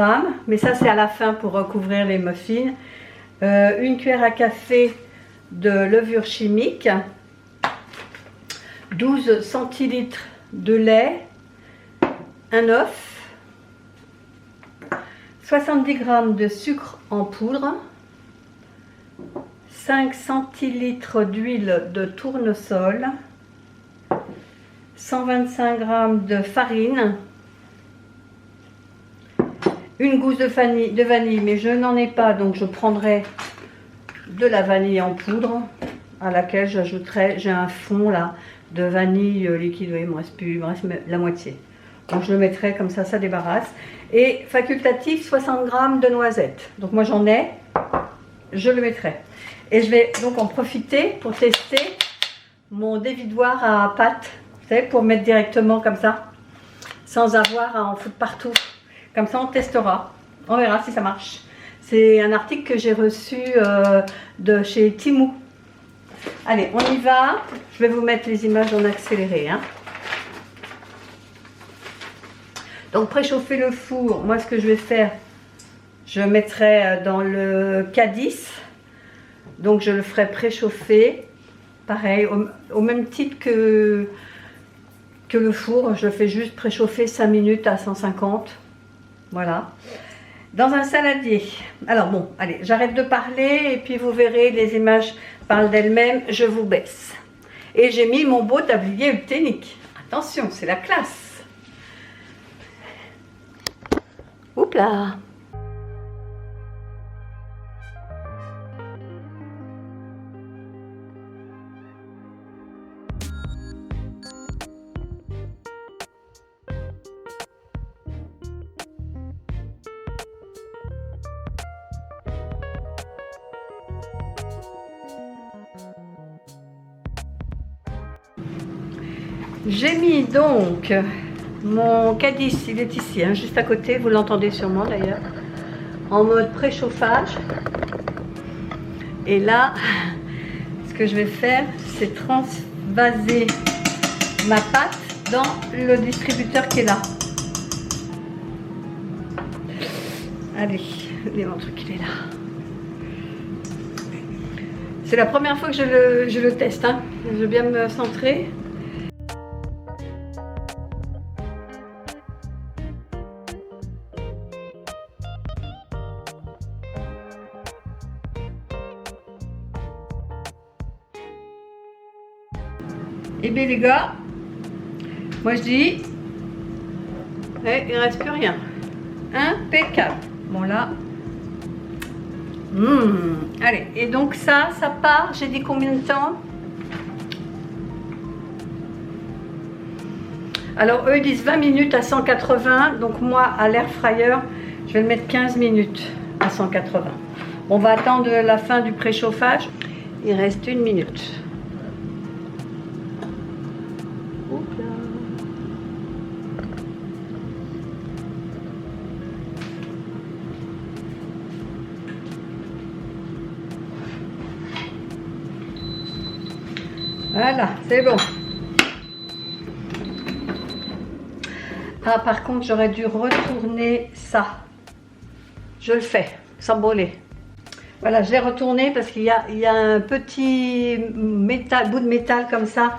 Mais ça, c'est à la fin pour recouvrir les muffins. 1 cuillère à café de levure chimique. 12 centilitres de lait. Un œuf. 70 g de sucre en poudre. 5 centilitres d'huile de tournesol, 125 g de farine, une gousse de vanille, mais je n'en ai pas, donc je prendrai de la vanille en poudre à laquelle j'ajouterai, j'ai un fond là de vanille liquide, oui, il me reste la moitié. Donc je le mettrai comme ça débarrasse. Et facultatif 60 g de noisettes. Donc moi j'en ai, je le mettrai. Et je vais donc en profiter pour tester mon dévidoir à pâte, vous savez, pour mettre directement comme ça, sans avoir à en foutre partout. Comme ça on testera, on verra si ça marche. C'est un article que j'ai reçu de chez Temu. Allez, on y va. Je vais vous mettre les images en accéléré. Hein. Donc préchauffer le four, moi ce que je vais faire, je mettrai dans le K10. Donc je le ferai préchauffer, pareil, au même titre que le four. Je fais juste préchauffer 5 minutes à 150. Voilà. Dans un saladier. Alors bon, allez, j'arrête de parler et puis vous verrez, les images parlent d'elles-mêmes. Je vous baisse. Et j'ai mis mon beau tablier ulténique. Attention, c'est la classe. Oups là. J'ai mis donc mon K10, il est ici, hein, juste à côté, vous l'entendez sûrement d'ailleurs, en mode préchauffage. Et là, ce que je vais faire, c'est transvaser ma pâte dans le distributeur qui est là. Allez, mon truc, il est là. C'est la première fois que je le teste, hein. Je veux bien me centrer. Eh bien les gars, moi je dis, il ne reste plus rien. Impeccable. Bon là, allez, et donc ça part, j'ai dit combien de temps? Alors eux ils disent 20 minutes à 180, donc moi à l'air fryer, je vais le mettre 15 minutes à 180. On va attendre la fin du préchauffage, il reste 1 minute. Voilà, c'est bon. Ah, par contre, j'aurais dû retourner ça. Je le fais, sans brûler. Voilà, je l'ai retourné parce qu'il y a un petit bout de métal comme ça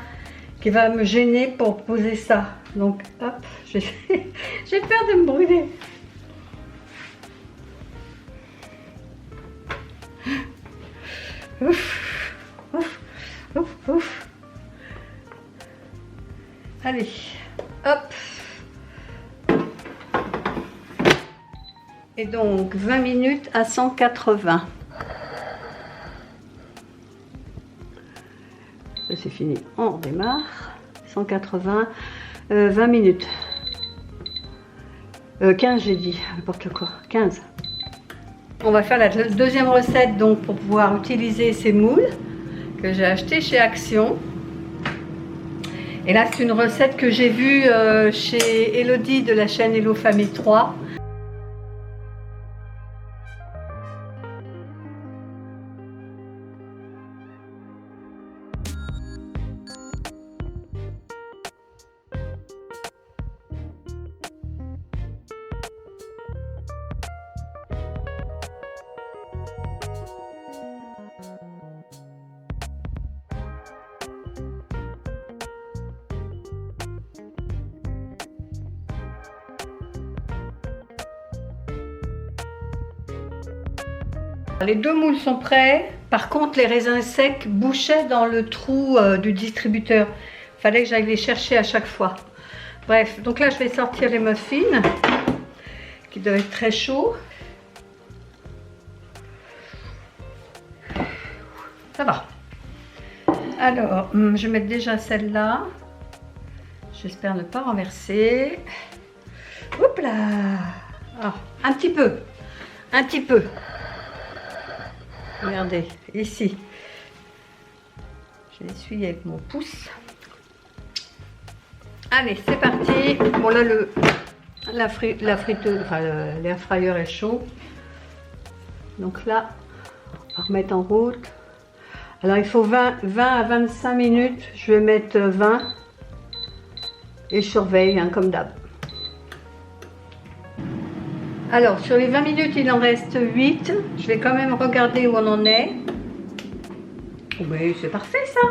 qui va me gêner pour poser ça. Donc, hop, j'ai peur de me brûler. Ouf, ouf, ouf, ouf. Allez, hop. Et donc 20 minutes à 180. Ça c'est fini, on redémarre. 180, 20 minutes. 15 j'ai dit, n'importe quoi, 15. On va faire la deuxième recette donc pour pouvoir utiliser ces moules que j'ai acheté chez Action. Et là, c'est une recette que j'ai vue chez Elodie de la chaîne Hello Famille 3. Les deux moules sont prêts. Par contre, les raisins secs bouchaient dans le trou du distributeur. fallait que j'aille les chercher à chaque fois. Bref, donc là je vais sortir les muffins qui doivent être très chauds. Ça va. Alors, je vais mettre déjà celle-là. J'espère ne pas renverser. Hop là. Ah, un petit peu. Un petit peu. Regardez, ici. Je vais essuyer avec mon pouce. Allez, c'est parti. Bon là, la friteuse, enfin l'air fryer est chaud. Donc là, on va remettre en route. Alors il faut 20 à 25 minutes. Je vais mettre 20. Et je surveille, hein, comme d'hab. Alors, sur les 20 minutes, il en reste 8. Je vais quand même regarder où on en est. Oh, mais c'est parfait, ça.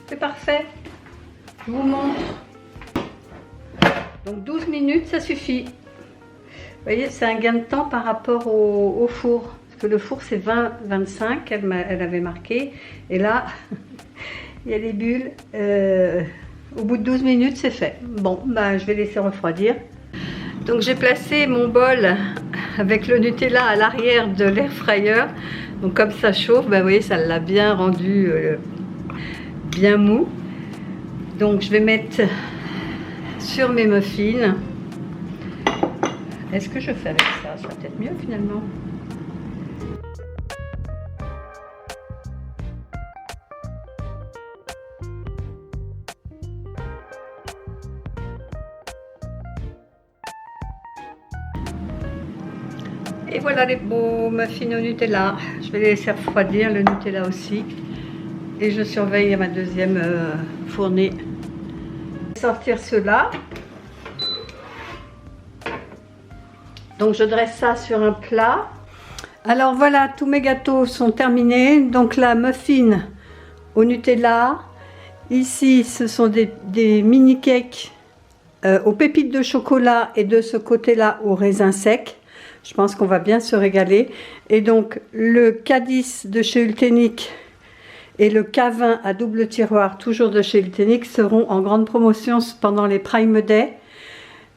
C'est parfait. Je vous montre. Donc, 12 minutes, ça suffit. Vous voyez, c'est un gain de temps par rapport au four. Parce que le four, c'est 20-25, elle avait marqué. Et là, il y a des bulles. Au bout de 12 minutes, c'est fait. Bon, bah, je vais laisser refroidir. Donc j'ai placé mon bol avec le Nutella à l'arrière de l'air fryer. Donc comme ça chauffe, bah, vous voyez, ça l'a bien rendu bien mou. Donc je vais mettre sur mes muffins. Est-ce que je fais avec ça? Ça va peut-être mieux finalement. Et voilà les beaux muffins au Nutella. Je vais les laisser refroidir, le Nutella aussi. Et je surveille ma deuxième fournée. Je vais sortir ceux-là. Donc je dresse ça sur un plat. Alors voilà, tous mes gâteaux sont terminés. Donc la muffin au Nutella. Ici, ce sont des mini cakes aux pépites de chocolat et de ce côté-là au raisin sec. Je pense qu'on va bien se régaler. Et donc, le K10 de chez Ultenic et le K20 à double tiroir, toujours de chez Ultenic, seront en grande promotion pendant les Prime Day.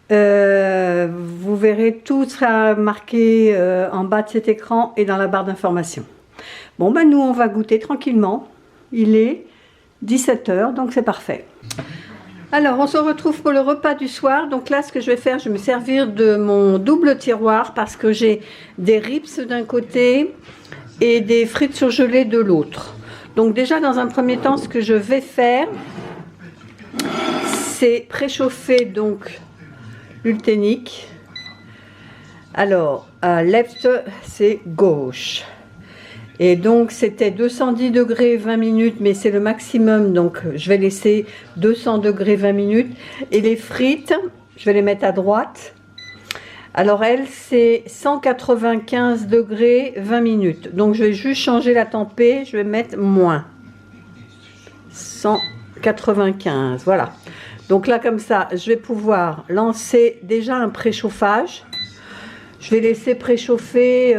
Vous verrez, tout sera marqué en bas de cet écran et dans la barre d'information. Bon, ben nous, on va goûter tranquillement. Il est 17 h, donc c'est parfait. Alors, on se retrouve pour le repas du soir. Donc là, ce que je vais faire, je vais me servir de mon double tiroir parce que j'ai des rips d'un côté et des frites surgelées de l'autre. Donc déjà, dans un premier temps, ce que je vais faire, c'est préchauffer donc Ultenic. Alors, left, c'est gauche. Et donc c'était 210 degrés 20 minutes, mais c'est le maximum, donc je vais laisser 200 degrés 20 minutes. Et les frites, je vais les mettre à droite. Alors elles, c'est 195 degrés 20 minutes. Donc je vais juste changer la tempé, je vais mettre moins. 195, voilà. Donc là comme ça, je vais pouvoir lancer déjà un préchauffage. Je vais laisser préchauffer...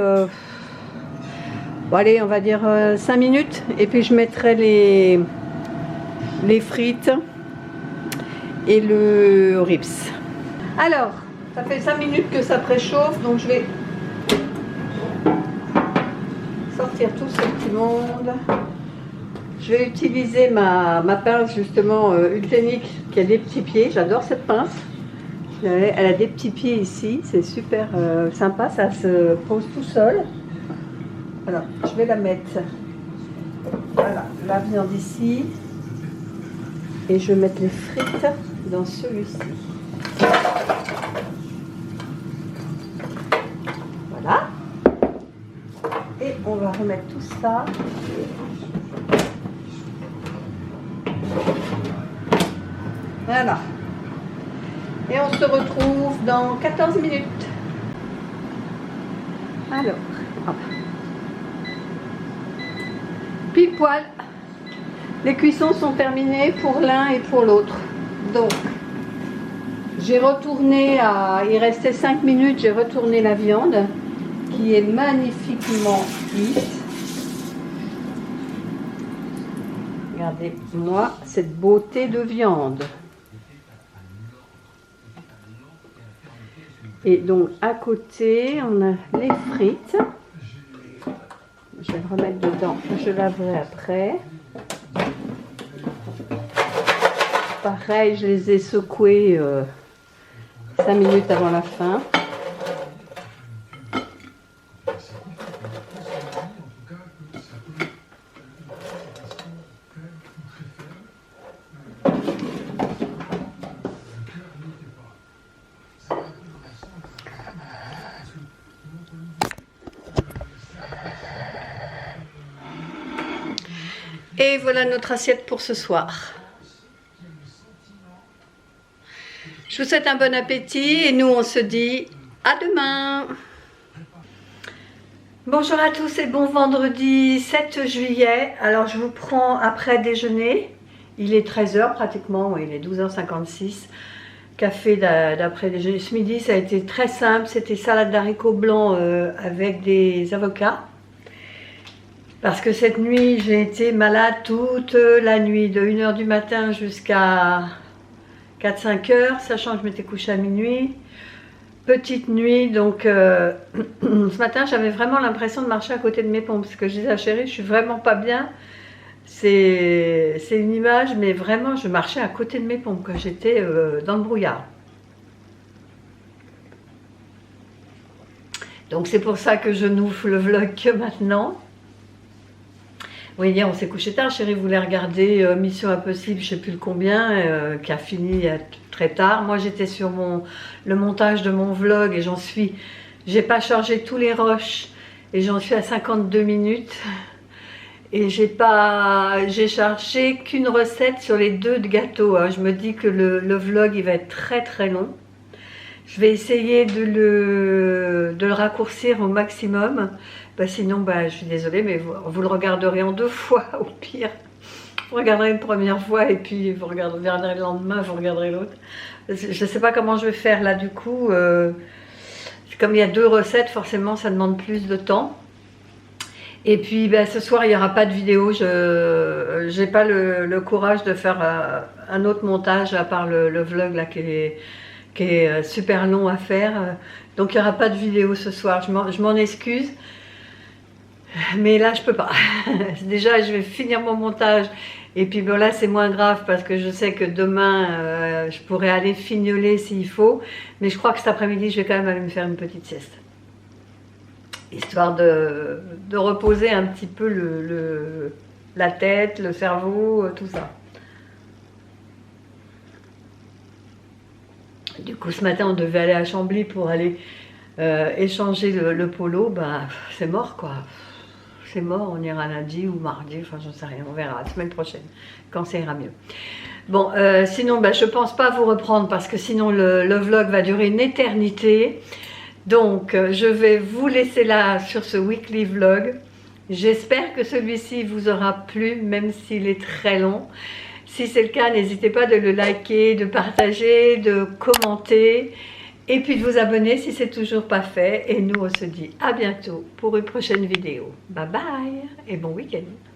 bon, allez, on va dire 5 minutes et puis je mettrai les frites et le rips. Alors, ça fait 5 minutes que ça préchauffe, donc je vais sortir tout ce petit monde. Je vais utiliser ma pince justement Ultenic qui a des petits pieds. J'adore cette pince. Elle a des petits pieds ici, c'est super sympa, ça se pose tout seul. Alors, je vais la mettre, voilà, la viande ici, et je vais mettre les frites dans celui-ci. Voilà. Et on va remettre tout ça. Voilà. Et on se retrouve dans 14 minutes. Alors, hop. Pile poil, les cuissons sont terminées pour l'un et pour l'autre. Donc, j'ai retourné il restait 5 minutes, j'ai retourné la viande qui est magnifiquement cuite. Regardez-moi cette beauté de viande. Et donc à côté, on a les frites. Je vais le remettre dedans, je laverai après. Pareil, je les ai secouées 5 minutes avant la fin. Et voilà notre assiette pour ce soir. Je vous souhaite un bon appétit et nous on se dit à demain. Bonjour à tous et bon vendredi 7 juillet. Alors je vous prends après déjeuner. Il est 13 h pratiquement, il est 12h56. Café d'après déjeuner. Ce midi ça a été très simple, c'était salade d'haricots blancs avec des avocats. Parce que cette nuit, j'ai été malade toute la nuit, de 1 h du matin jusqu'à 4-5 h, sachant que je m'étais couchée à minuit. Petite nuit, donc ce matin, j'avais vraiment l'impression de marcher à côté de mes pompes. Parce que je disais à chérie, je suis vraiment pas bien. C'est une image, mais vraiment, je marchais à côté de mes pompes, quand j'étais dans le brouillard. Donc c'est pour ça que je n'ouvre le vlog que maintenant. Oui, hier on s'est couché tard, chérie voulait regarder Mission Impossible, je ne sais plus le combien, qui a fini très tard. Moi j'étais sur le montage de mon vlog et j'ai pas chargé tous les rushs et j'en suis à 52 minutes. Et j'ai chargé qu'une recette sur les 2 de gâteau. Hein. Je me dis que le vlog il va être très très long. Je vais essayer de le raccourcir au maximum. Sinon, je suis désolée, mais vous le regarderez en 2 fois au pire. Vous regarderez une première fois et puis vous regarderez le lendemain, vous regarderez l'autre. Je ne sais pas comment je vais faire là du coup. Comme il y a 2 recettes, forcément ça demande plus de temps. Et puis ce soir il n'y aura pas de vidéo. Je n'ai pas le courage de faire un autre montage à part le vlog là qui est super long à faire. Donc il n'y aura pas de vidéo ce soir. Je m'en excuse. Mais là je peux pas. Déjà je vais finir mon montage. Et puis là c'est moins grave parce que je sais que demain je pourrais aller fignoler s'il faut. Mais je crois que cet après-midi je vais quand même aller me faire une petite sieste. Histoire de reposer un petit peu la tête, le cerveau, tout ça. Du coup, ce matin, on devait aller à Chambly pour aller échanger le polo. C'est mort, quoi. C'est mort, on ira lundi ou mardi, enfin, j'en sais rien, on verra, la semaine prochaine, quand ça ira mieux. Bon, sinon, je pense pas vous reprendre parce que sinon, le vlog va durer une éternité. Donc, je vais vous laisser là sur ce weekly vlog. J'espère que celui-ci vous aura plu, même s'il est très long. Si c'est le cas, n'hésitez pas de le liker, de partager, de commenter et puis de vous abonner si c'est toujours pas fait. Et nous, on se dit à bientôt pour une prochaine vidéo. Bye bye et bon week-end.